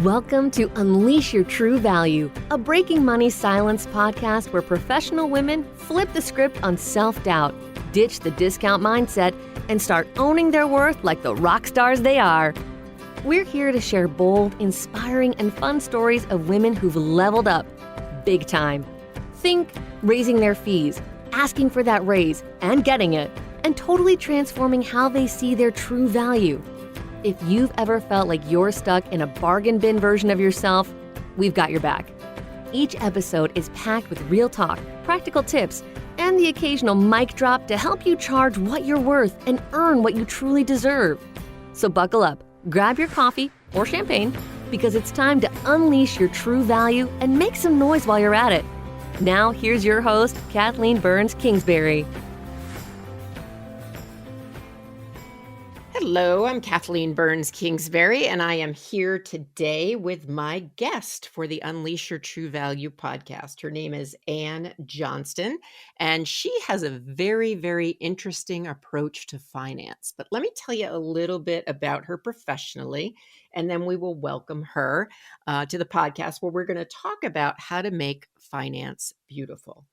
Welcome to Unleash Your True Value, a Breaking Money Silence podcast where professional women flip the script on self-doubt, ditch the discount mindset, and start owning their worth like the rock stars they are. We're here to share bold, inspiring, and fun stories of women who've leveled up big time. Think raising their fees, asking for that raise, and getting it, and totally transforming how they see their true value. If you've ever felt like you're stuck in a bargain bin version of yourself, we've got your back. Each episode is packed with real talk, practical tips, and the occasional mic drop to help you charge what you're worth and earn what you truly deserve. So buckle up, grab your coffee or champagne, because it's time to unleash your true value and make some noise while you're at it. Now, here's your host, Kathleen Burns Kingsbury. Hello, I'm Kathleen Burns Kingsbury, and I am here today with my guest for the Unleash Your True Value podcast. Her name is Ann Johnston, and she has a very, very interesting approach to finance. But let me tell you a little bit about her professionally, and then we will welcome her to the podcast where we're going to talk about how to make finance beautiful.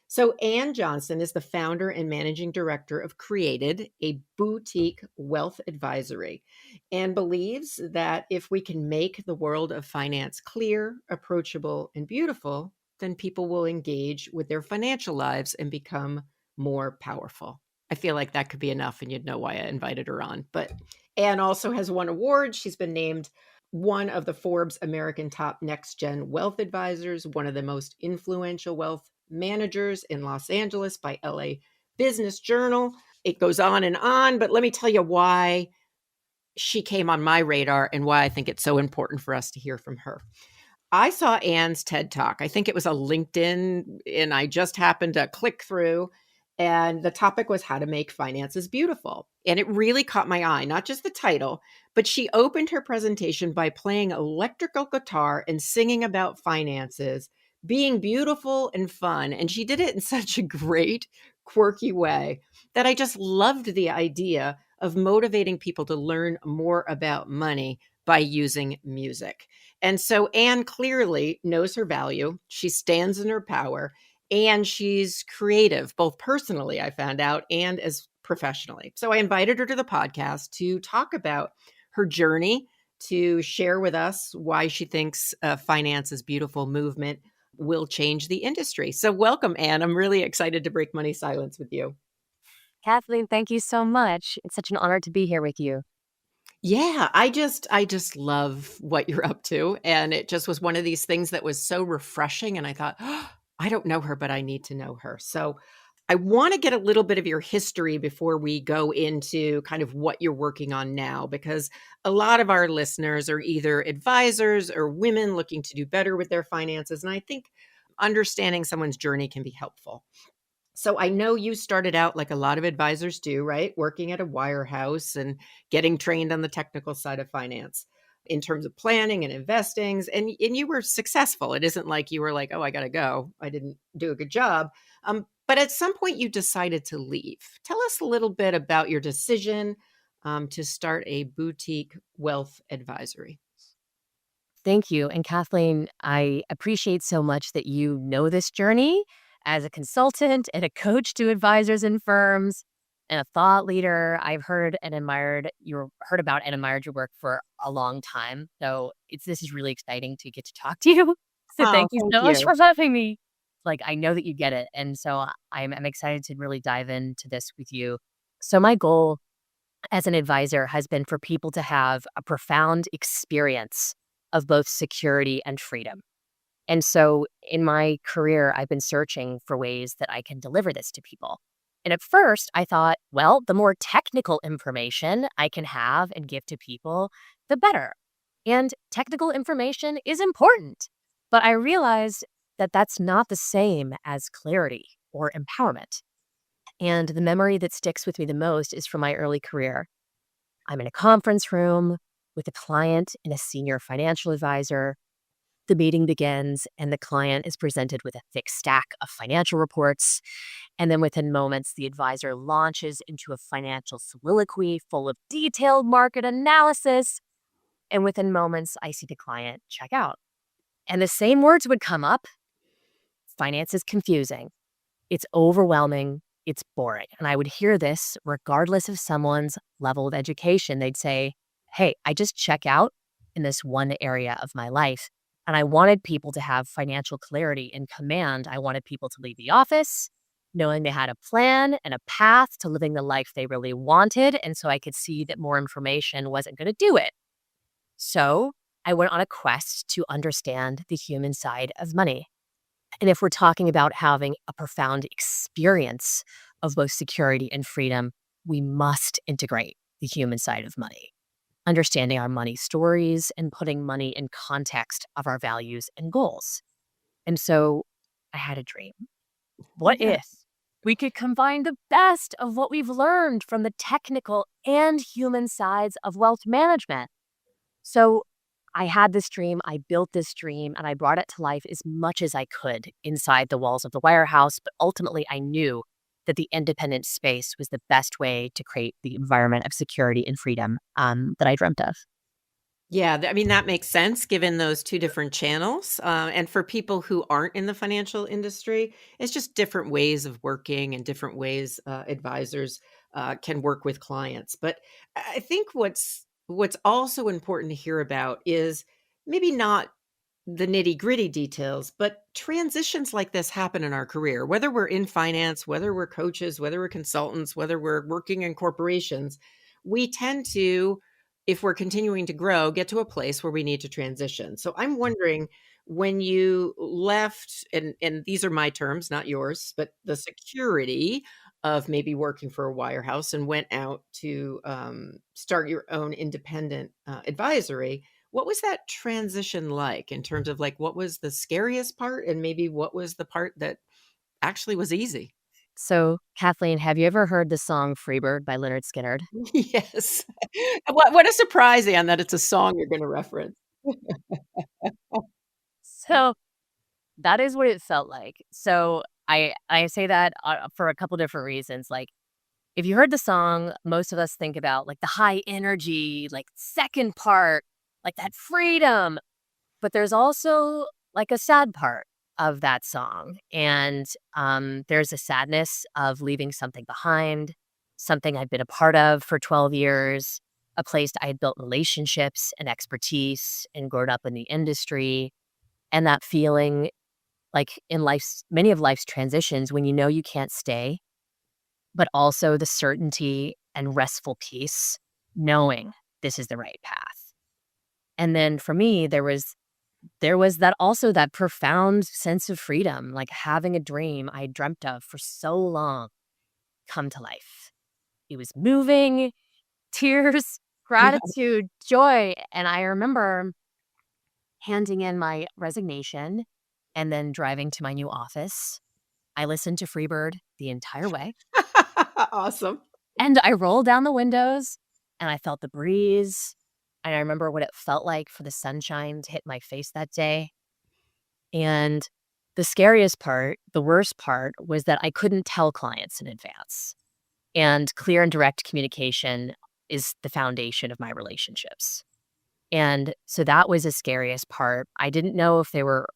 So Ann Johnston is the founder and managing director of Created, a boutique wealth advisory, and believes that if we can make the world of finance clear, approachable, and beautiful, then people will engage with their financial lives and become more powerful. I feel like that could be enough, and you'd know why I invited her on. But Ann also has won awards. She's been named one of the Forbes American Top Next Gen Wealth Advisors, one of the most influential wealth managers in Los Angeles by LA Business Journal. It goes on, but let me tell you why she came on my radar and why I think it's so important for us to hear from her. I saw Ann's TED Talk. I think it was a LinkedIn, and I just happened to click through, and the topic was how to make finances beautiful. And it really caught my eye, not just the title, but she opened her presentation by playing electrical guitar and singing about finances being beautiful and fun. And she did it in such a great, quirky way that I just loved the idea of motivating people to learn more about money by using music. And so Ann clearly knows her value. She stands in her power, and she's creative, both personally, I found out, and as professionally. So I invited her to the podcast to talk about her journey, to share with us why she thinks Finance is Beautiful movement will change the industry. So welcome, Ann. I'm really excited to break money silence with you. Kathleen, thank you so much. It's such an honor to be here with you. Yeah, I just love what you're up to. And it just was one of these things that was so refreshing. And I thought, oh, I don't know her, but I need to know her. So I want to get a little bit of your history before we go into kind of what you're working on now, because a lot of our listeners are either advisors or women looking to do better with their finances. And I think understanding someone's journey can be helpful. So I know you started out like a lot of advisors do, right? Working at a wirehouse and getting trained on the technical side of finance in terms of planning and investing. And you were successful. It isn't like you were like, oh, I got to go. I didn't do a good job. But at some point you decided to leave. Tell us a little bit about your decision to start a boutique wealth advisory. Thank you. And Kathleen, I appreciate so much that you know this journey as a consultant and a coach to advisors and firms and a thought leader. I've heard about and admired your work for a long time. So this is really exciting to get to talk to you. So thank you so much for having me. Like, I know that you get it. And so I'm excited to really dive into this with you. So my goal as an advisor has been for people to have a profound experience of both security and freedom. And so in my career, I've been searching for ways that I can deliver this to people. And at first I thought, well, the more technical information I can have and give to people, the better. And technical information is important. But I realized that that's not the same as clarity or empowerment. And the memory that sticks with me the most is from my early career. I'm in a conference room with a client and a senior financial advisor. The meeting begins and the client is presented with a thick stack of financial reports. And then within moments, the advisor launches into a financial soliloquy full of detailed market analysis. And within moments, I see the client check out. And the same words would come up: finance is confusing, it's overwhelming, it's boring. And I would hear this regardless of someone's level of education. They'd say, hey, I just check out in this one area of my life. And I wanted people to have financial clarity and command. I wanted people to leave the office knowing they had a plan and a path to living the life they really wanted. And so I could see that more information wasn't going to do it. So I went on a quest to understand the human side of money. And if we're talking about having a profound experience of both security and freedom, we must integrate the human side of money, understanding our money stories and putting money in context of our values and goals. And so I had a dream. What Yeah. if we could combine the best of what we've learned from the technical and human sides of wealth management? So I had this dream, I built this dream, and I brought it to life as much as I could inside the walls of the wirehouse. But ultimately, I knew that the independent space was the best way to create the environment of security and freedom that I dreamt of. Yeah, I mean, that makes sense given those 2 different channels, and for people who aren't in the financial industry, it's just different ways of working and different ways, advisors, can work with clients, but I think what's also important to hear about is maybe not the nitty-gritty details, but transitions like this happen in our career, whether we're in finance, whether we're coaches, whether we're consultants, whether we're working in corporations, we tend to, if we're continuing to grow, get to a place where we need to transition. So I'm wondering when you left, and these are my terms, not yours, but the security of maybe working for a wirehouse and went out to start your own independent advisory, what was that transition like in terms of like what was the scariest part and maybe what was the part that actually was easy? So, Kathleen, have you ever heard the song Freebird by Leonard Skinner? Yes. What a surprise, Anne, that it's a song you're gonna reference. So that is what it felt like. So I say that for a couple different reasons. Like, if you heard the song, most of us think about like the high energy, like second part, like that freedom. But there's also like a sad part of that song. And there's a sadness of leaving something behind, something I'd been a part of for 12 years, a place I had built relationships and expertise and grown up in the industry. And that feeling like in life's many of life's transitions when you know you can't stay, but also the certainty and restful peace knowing this is the right path. And then for me, there was that also that profound sense of freedom, like having a dream I dreamt of for so long come to life. It was moving, tears, Yeah. gratitude, joy. And I remember handing in my resignation and then driving to my new office. I listened to Freebird the entire way, Awesome. and I rolled down the windows, and I felt the breeze, and I remember what it felt like for the sunshine to hit my face that day. And the scariest part, the worst part, was that I couldn't tell clients in advance. And clear and direct communication is the foundation of my relationships. And so that was the scariest part. I didn't know if they were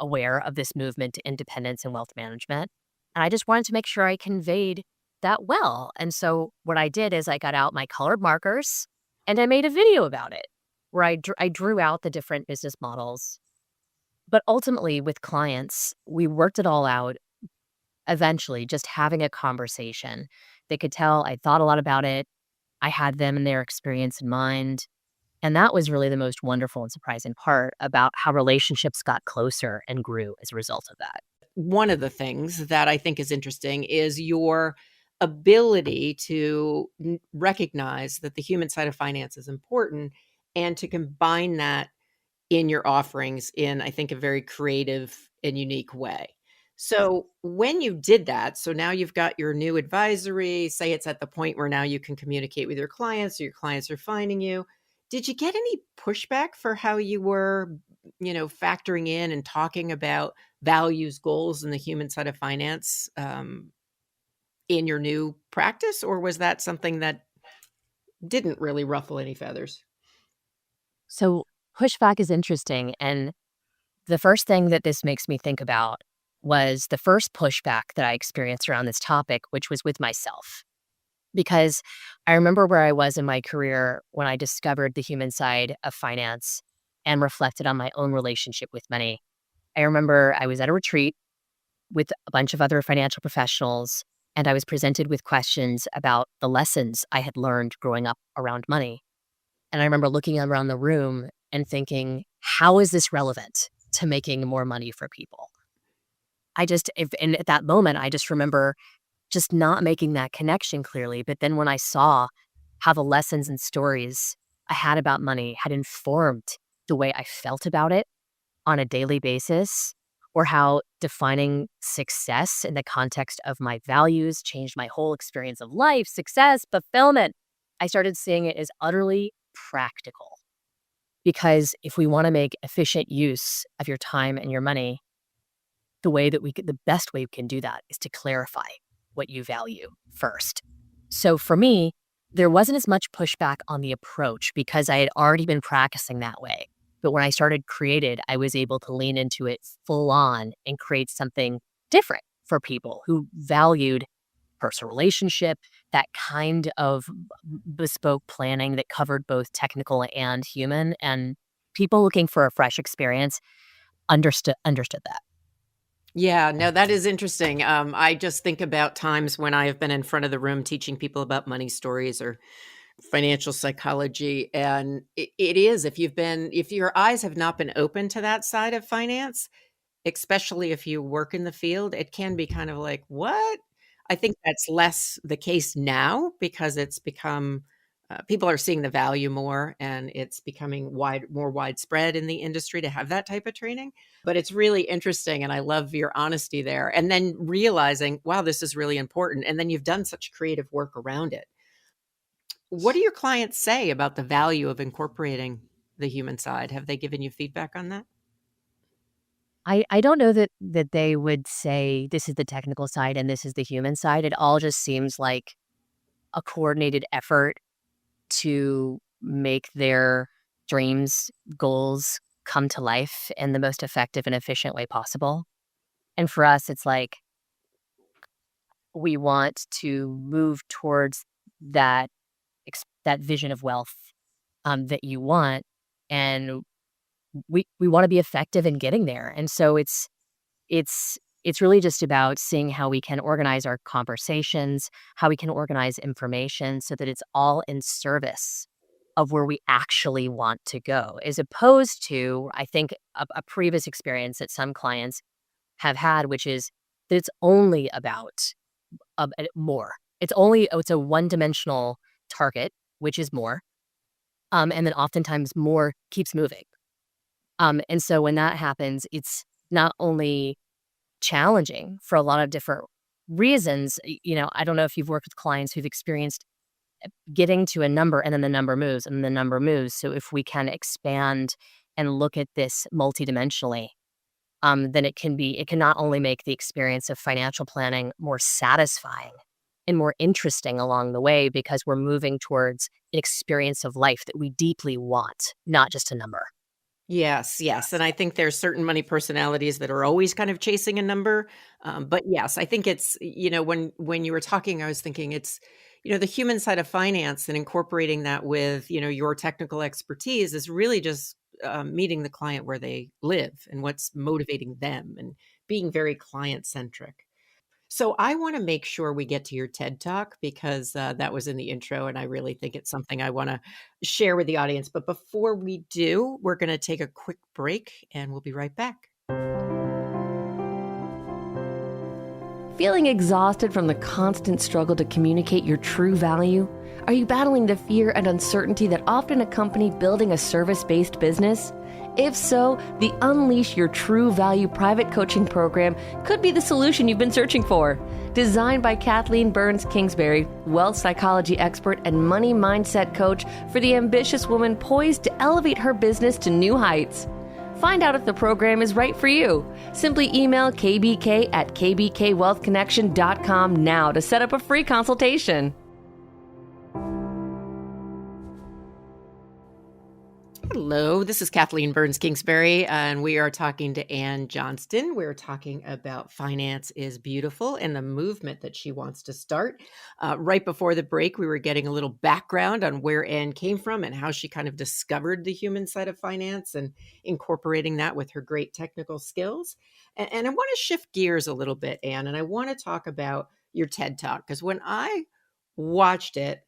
aware of this movement to independence and wealth management. And I just wanted to make sure I conveyed that well. And so what I did is I got out my colored markers and I made a video about it where I drew out the different business models. But ultimately, with clients, we worked it all out eventually, just having a conversation. They could tell I thought a lot about it. I had them and their experience in mind. And that was really the most wonderful and surprising part about how relationships got closer and grew as a result of that. One of the things that I think is interesting is your ability to recognize that the human side of finance is important and to combine that in your offerings in, I think, a very creative and unique way. So when you did that, so now you've got your new advisory, say it's at the point where now you can communicate with your clients or your clients are finding you. Did you get any pushback for how you were, factoring in and talking about values, goals, and the human side of finance in your new practice? Or was that something that didn't really ruffle any feathers? So pushback is interesting. And the first thing that this makes me think about was the first pushback that I experienced around this topic, which was with myself. Because I remember where I was in my career when I discovered the human side of finance and reflected on my own relationship with money. I remember I was at a retreat with a bunch of other financial professionals, and I was presented with questions about the lessons I had learned growing up around money. And I remember looking around the room and thinking, how is this relevant to making more money for people? And at that moment, I just remember just not making that connection clearly. But then when I saw how the lessons and stories I had about money had informed the way I felt about it on a daily basis, or how defining success in the context of my values changed my whole experience of life, success, fulfillment, I started seeing it as utterly practical. Because if we want to make efficient use of your time and your money, the best way we can do that is to clarify what you value first. So for me, there wasn't as much pushback on the approach because I had already been practicing that way. But when I started Created, I was able to lean into it full on and create something different for people who valued personal relationship, that kind of bespoke planning that covered both technical and human. And people looking for a fresh experience understood that. Yeah, no, that is interesting. I just think about times when I have been in front of the room teaching people about money stories or financial psychology. And it is, if your eyes have not been open to that side of finance, especially if you work in the field, it can be kind of like, "What?" I think that's less the case now because it's become people are seeing the value more, and it's becoming more widespread in the industry to have that type of training. But it's really interesting, and I love your honesty there. And then realizing, wow, this is really important. And then you've done such creative work around it. What do your clients say about the value of incorporating the human side? Have they given you feedback on that? I don't know that they would say this is the technical side and this is the human side. It all just seems like a coordinated effort to make their dreams, goals come to life in the most effective and efficient way possible. And for us, it's like we want to move towards that vision of wealth that you want, and we want to be effective in getting there. And so it's really just about seeing how we can organize our conversations, how we can organize information so that it's all in service of where we actually want to go, as opposed to, I think, a previous experience that some clients have had, which is that it's only about more. It's a one-dimensional target, which is more, and then oftentimes more keeps moving. And so when that happens, it's not only challenging for a lot of different reasons. I don't know if you've worked with clients who've experienced getting to a number and then the number moves and the number moves. So if we can expand and look at this multidimensionally, then it can not only make the experience of financial planning more satisfying and more interesting along the way because we're moving towards an experience of life that we deeply want, not just a number. Yes, yes, and I think there's certain money personalities that are always kind of chasing a number, but yes, I think it's when you were talking, I was thinking it's the human side of finance and incorporating that with your technical expertise is really just meeting the client where they live and what's motivating them and being very client centric. So I want to make sure we get to your TED Talk because that was in the intro, and I really think it's something I want to share with the audience. But before we do, we're going to take a quick break, and we'll be right back. Feeling exhausted from the constant struggle to communicate your true value? Are you battling the fear and uncertainty that often accompany building a service-based business? If so, the Unleash Your True Value private coaching program could be the solution you've been searching for. Designed by Kathleen Burns Kingsbury, wealth psychology expert and money mindset coach for the ambitious woman poised to elevate her business to new heights. Find out if the program is right for you. Simply email kbk@kbkwealthconnection.com now to set up a free consultation. Hello, this is Kathleen Burns Kingsbury, and we are talking to Ann Johnston. We're talking about finance is beautiful and the movement that she wants to start. Right before the break, we were getting a little background on where Ann came from and how she kind of discovered the human side of finance and incorporating that with her great technical skills. And I want to shift gears a little bit, Ann, and I want to talk about your TED Talk because when I watched it,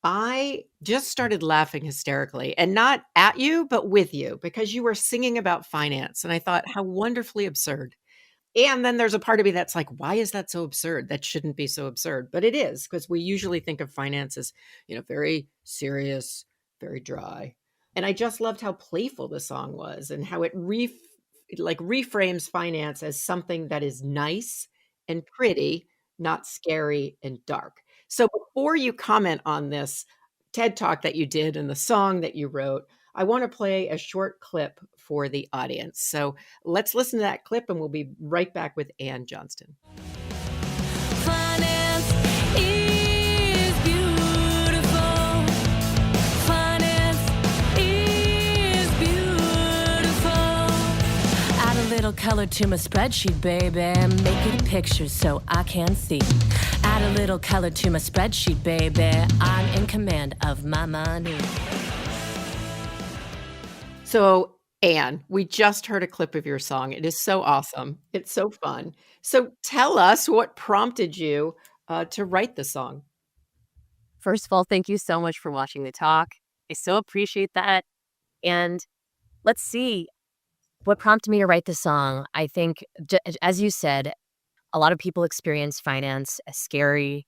I just started laughing hysterically and not at you, but with you because you were singing about finance. And I thought, how wonderfully absurd. And then there's a part of me that's like, why is that so absurd? That shouldn't be so absurd. But it is because we usually think of finance as, very serious, very dry. And I just loved how playful the song was and how it reframes finance as something that is nice and pretty, not scary and dark. So before you comment on this TED Talk that you did and the song that you wrote, I want to play a short clip for the audience. So let's listen to that clip and we'll be right back with Ann Johnston. Finance is beautiful. Finance is beautiful. Add a little color to my spreadsheet, baby. Make it a picture so I can see. Add a little color to my spreadsheet, baby. I'm in command of my money. So, Ann, we just heard a clip of your song. It is so awesome. It's so fun. So tell us what prompted you to write the song. First of all, thank you so much for watching the talk. I so appreciate that. And let's see what prompted me to write the song. I think, as you said, a lot of people experience finance as scary,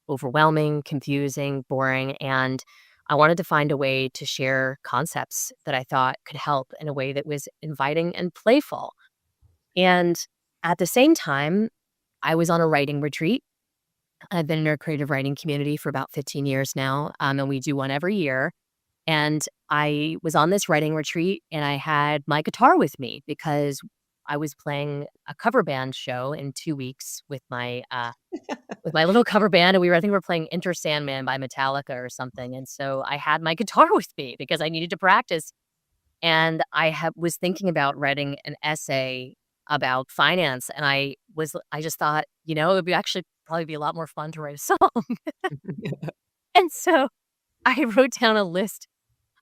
overwhelming, confusing, boring. And I wanted to find a way to share concepts that I thought could help in a way that was inviting and playful. And at the same time, I was on a writing retreat. I've been in our creative writing community for about 15 years now, and we do one every year. And I was on this writing retreat, and I had my guitar with me because I was playing a cover band show in 2 weeks with my little cover band, and I think we were playing Enter Sandman by Metallica or something. And so I had my guitar with me because I needed to practice. And was thinking about writing an essay about finance, and I just thought, it would be actually probably be a lot more fun to write a song. And so I wrote down a list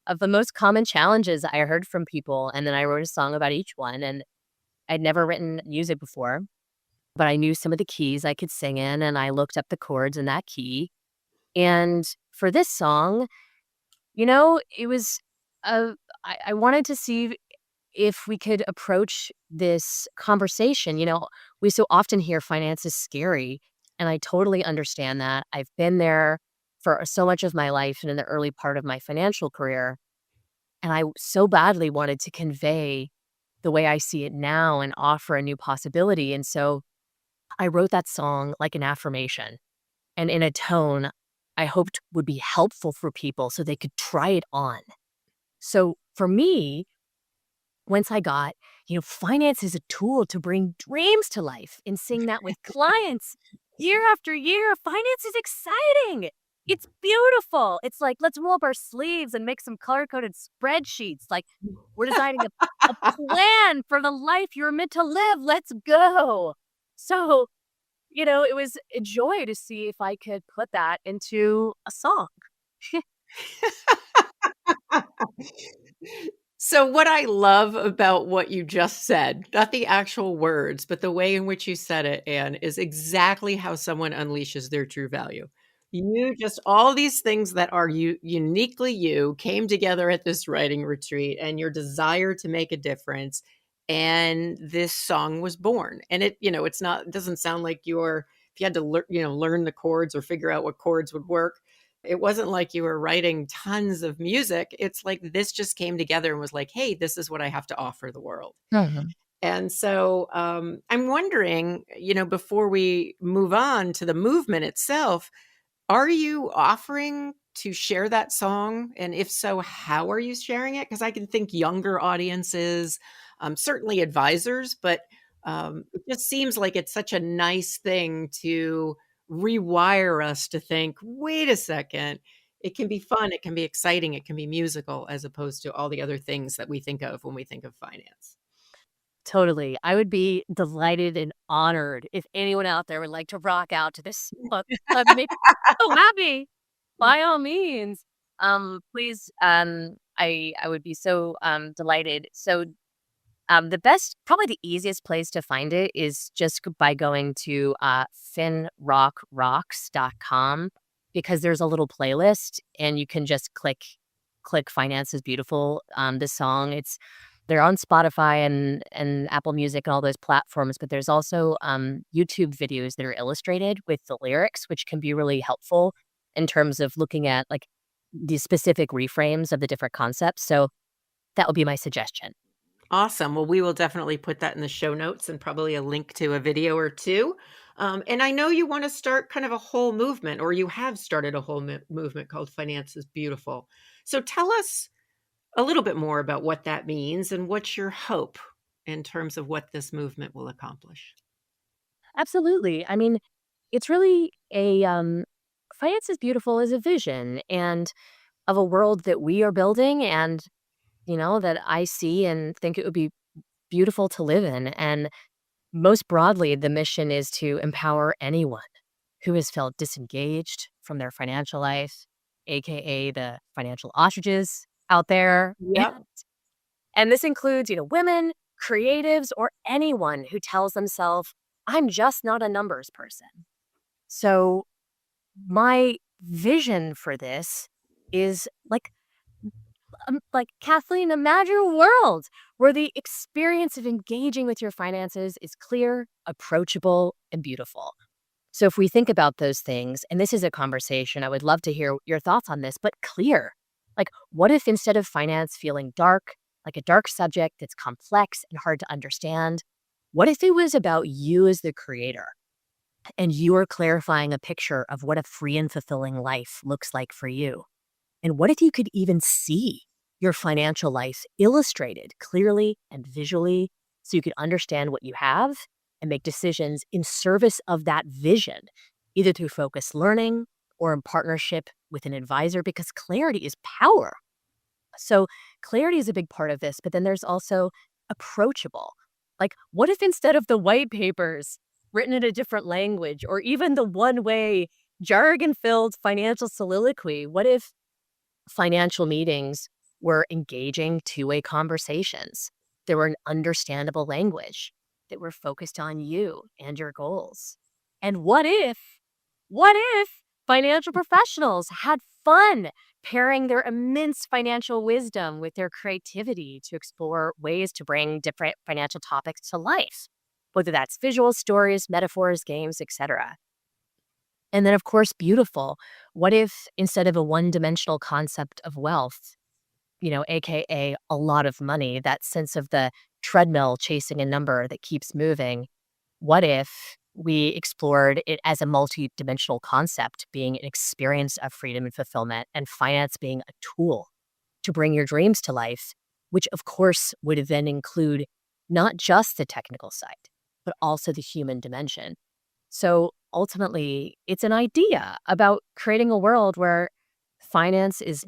of the most common challenges I heard from people, and then I wrote a song about each one. And I'd never written music before, but I knew some of the keys I could sing in, and I looked up the chords in that key. And for this song, it was, I wanted to see if we could approach this conversation. We so often hear finance is scary, and I totally understand that. I've been there for so much of my life and in the early part of my financial career. And I so badly wanted to convey the way I see it now and offer a new possibility. And so I wrote that song like an affirmation and in a tone I hoped would be helpful for people so they could try it on. So for me, once I got, finance is a tool to bring dreams to life and sing that with clients year after year. Finance is exciting. It's beautiful. It's like, let's roll up our sleeves and make some color-coded spreadsheets. Like, we're designing a plan for the life you're meant to live. Let's go. So, it was a joy to see if I could put that into a song. So what I love about what you just said, not the actual words, but the way in which you said it, Anne, is exactly how someone unleashes their true value. You just all these things that are uniquely you came together at this writing retreat and your desire to make a difference. And this song was born. And it doesn't sound like if you had to learn the chords or figure out what chords would work. It wasn't like you were writing tons of music. It's like this just came together and was like, hey, this is what I have to offer the world. Mhm. And so I'm wondering, before we move on to the movement itself, are you offering to share that song? And if so, how are you sharing it? Because I can think younger audiences, certainly advisors, but it just seems like it's such a nice thing to rewire us to think, wait a second, it can be fun, it can be exciting, it can be musical as opposed to all the other things that we think of when we think of finance. Totally. I would be delighted and honored if anyone out there would like to rock out to this book. That makes me so happy. By all means. Please, I would be so delighted. So the best, probably the easiest place to find it is just by going to finrockrocks.com, because there's a little playlist and you can just click Finance is Beautiful, this song. They're on Spotify and Apple Music and all those platforms, but there's also YouTube videos that are illustrated with the lyrics, which can be really helpful in terms of looking at like the specific reframes of the different concepts. So that would be my suggestion. Awesome. Well, we will definitely put that in the show notes and probably a link to a video or two. And I know you want to start kind of a whole movement, or you have started a whole movement called Finance is Beautiful. So tell us a little bit more about what that means and what's your hope in terms of what this movement will accomplish. Absolutely. I mean, it's really a Finance is Beautiful is a vision and of a world that we are building, and that I see and think it would be beautiful to live in. And most broadly, the mission is to empower anyone who has felt disengaged from their financial life, aka the financial ostriches out there. Yep. And this includes, women, creatives, or anyone who tells themselves, I'm just not a numbers person. So my vision for this is like Kathleen, imagine a world where the experience of engaging with your finances is clear, approachable, and beautiful. So if we think about those things, and this is a conversation, I would love to hear your thoughts on this, but clear. Like, what if instead of finance feeling dark, like a dark subject that's complex and hard to understand, what if it was about you as the creator and you are clarifying a picture of what a free and fulfilling life looks like for you? And what if you could even see your financial life illustrated clearly and visually so you could understand what you have and make decisions in service of that vision, either through focused learning or in partnership with an advisor, because clarity is power. So clarity is a big part of this, but then there's also approachable. Like, what if instead of the white papers written in a different language or even the one-way jargon-filled financial soliloquy, what if financial meetings were engaging two-way conversations? There were an understandable language that were focused on you and your goals. And what if financial professionals had fun pairing their immense financial wisdom with their creativity to explore ways to bring different financial topics to life, whether that's visual stories, metaphors, games, etc. And then, of course, beautiful. What if instead of a one-dimensional concept of wealth, AKA a lot of money, that sense of the treadmill chasing a number that keeps moving, what if we explored it as a multi-dimensional concept, being an experience of freedom and fulfillment, and finance being a tool to bring your dreams to life, which of course would then include not just the technical side, but also the human dimension. So ultimately, it's an idea about creating a world where finance is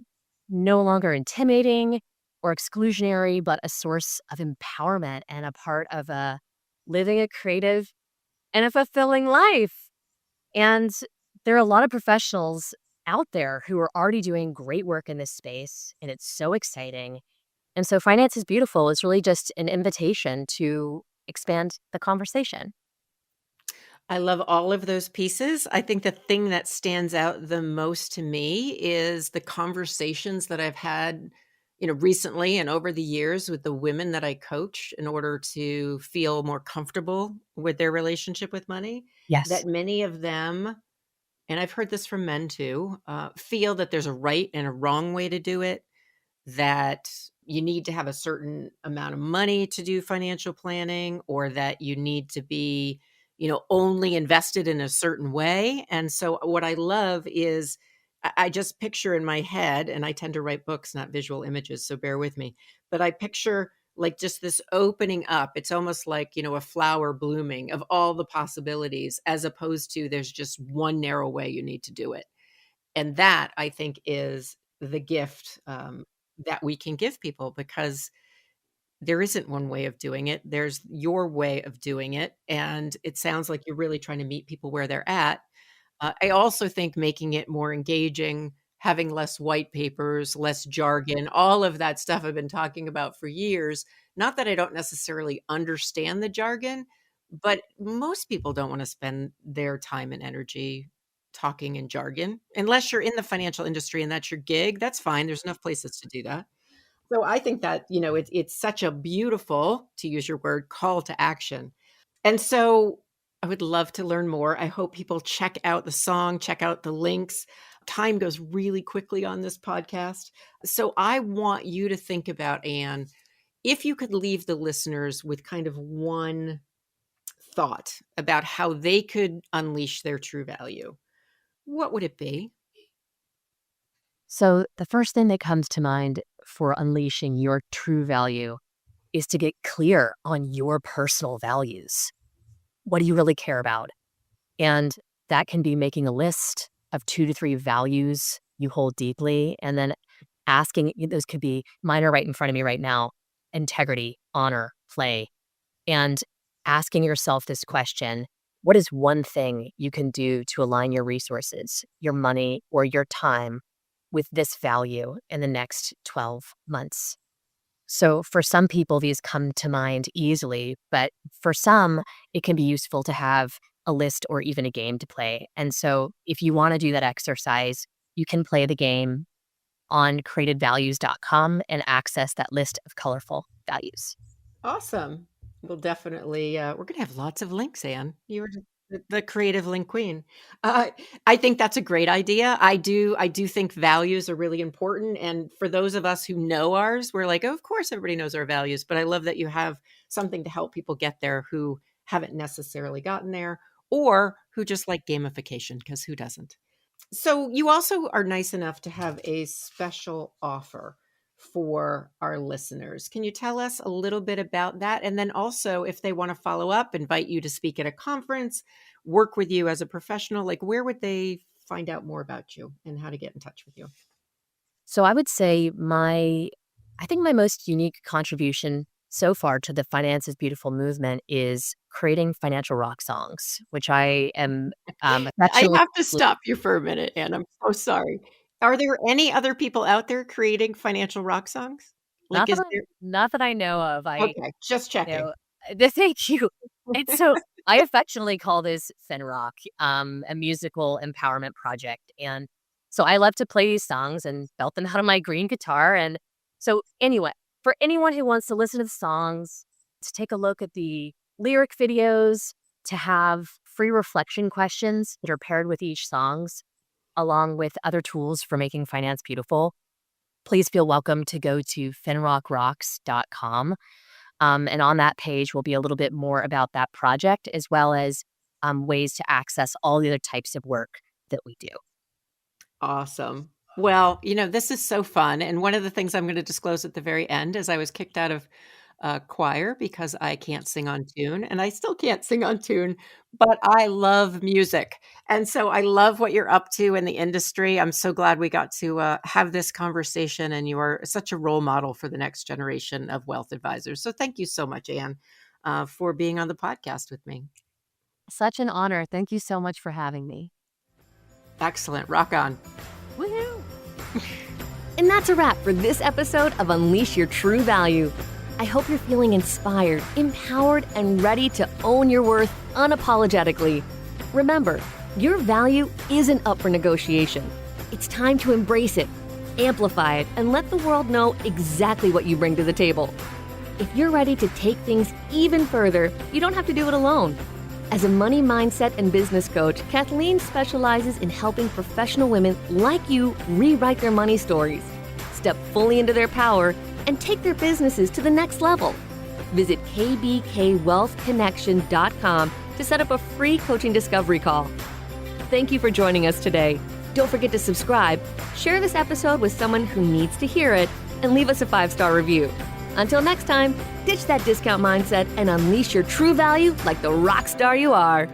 no longer intimidating or exclusionary, but a source of empowerment and a part of living a creative and a fulfilling life. And there are a lot of professionals out there who are already doing great work in this space, and it's so exciting. And so Finance is Beautiful is really just an invitation to expand the conversation. I love all of those pieces. I think the thing that stands out the most to me is the conversations that I've had, recently and over the years with the women that I coach in order to feel more comfortable with their relationship with money. Yes. That many of them, and I've heard this from men too, feel that there's a right and a wrong way to do it, that you need to have a certain amount of money to do financial planning, or that you need to be, only invested in a certain way. And so what I love is I just picture in my head, and I tend to write books, not visual images, so bear with me, but I picture like just this opening up. It's almost like, a flower blooming of all the possibilities, as opposed to there's just one narrow way you need to do it. And that, I think, is the gift that we can give people, because there isn't one way of doing it. There's your way of doing it. And it sounds like you're really trying to meet people where they're at. I also think making it more engaging, having less white papers, less jargon, all of that stuff I've been talking about for years. Not that I don't necessarily understand the jargon, but most people don't want to spend their time and energy talking in jargon. Unless you're in the financial industry and that's your gig, that's fine. There's enough places to do that. So I think that, it's such a beautiful, to use your word, call to action. And so I would love to learn more. I hope people check out the song, check out the links. Time goes really quickly on this podcast. So I want you to think about, Anne, if you could leave the listeners with kind of one thought about how they could unleash their true value, what would it be? So, the first thing that comes to mind for unleashing your true value is to get clear on your personal values. What do you really care about? And that can be making a list of 2 to 3 values you hold deeply, and then asking, those could be, mine are right in front of me right now: integrity, honor, play. And asking yourself this question: what is one thing you can do to align your resources, your money, or your time with this value in the next 12 months? So for some people, these come to mind easily, but for some, it can be useful to have a list or even a game to play. And so if you want to do that exercise, you can play the game on createdvalues.com and access that list of colorful values. Awesome. We'll definitely, we're going to have lots of links, Anne. You were the creative link queen. I think that's a great idea. I do think values are really important. And for those of us who know ours, we're like, oh, of course, everybody knows our values. But I love that you have something to help people get there who haven't necessarily gotten there, or who just like gamification, because who doesn't? So you also are nice enough to have a special offer for our listeners. Can you tell us a little bit about that? And then also, if they want to follow up, invite you to speak at a conference, work with you as a professional, like, where would they find out more about you and how to get in touch with you? So I would say I think my most unique contribution so far to the Finance is Beautiful movement is creating financial rock songs, which I am I affectionately. have to stop you for a minute, Anne. I'm so sorry. Are there any other people out there creating financial rock songs? Like, Not that is I there? not that I know of. Okay, just You checking. know, thank you. It's so I affectionately call this Fen Rock, a musical empowerment project, and so I love to play these songs and belt them out on my green guitar. And so anyway, for anyone who wants to listen to the songs, to take a look at the lyric videos, to have free reflection questions that are paired with each songs, along with other tools for making finance beautiful, please feel welcome to go to fenrockrocks.com. And on that page will be a little bit more about that project, as well as ways to access all the other types of work that we do. Awesome. Well, this is so fun. And one of the things I'm going to disclose at the very end is I was kicked out of choir because I can't sing on tune, and I still can't sing on tune, but I love music. And so I love what you're up to in the industry. I'm so glad we got to have this conversation, and you are such a role model for the next generation of wealth advisors. So thank you so much, Anne, for being on the podcast with me. Such an honor. Thank you so much for having me. Excellent. Rock on. Woohoo! And that's a wrap for this episode of Unleash Your True Value. I hope you're feeling inspired, empowered, and ready to own your worth unapologetically. Remember, your value isn't up for negotiation. It's time to embrace it, amplify it, and let the world know exactly what you bring to the table. If you're ready to take things even further, you don't have to do it alone. As a money mindset and business coach, Kathleen specializes in helping professional women like you rewrite their money stories, step fully into their power, and take their businesses to the next level. Visit kbkwealthconnection.com to set up a free coaching discovery call. Thank you for joining us today. Don't forget to subscribe, share this episode with someone who needs to hear it, and leave us a 5-star review. Until next time, ditch that discount mindset and unleash your true value like the rock star you are.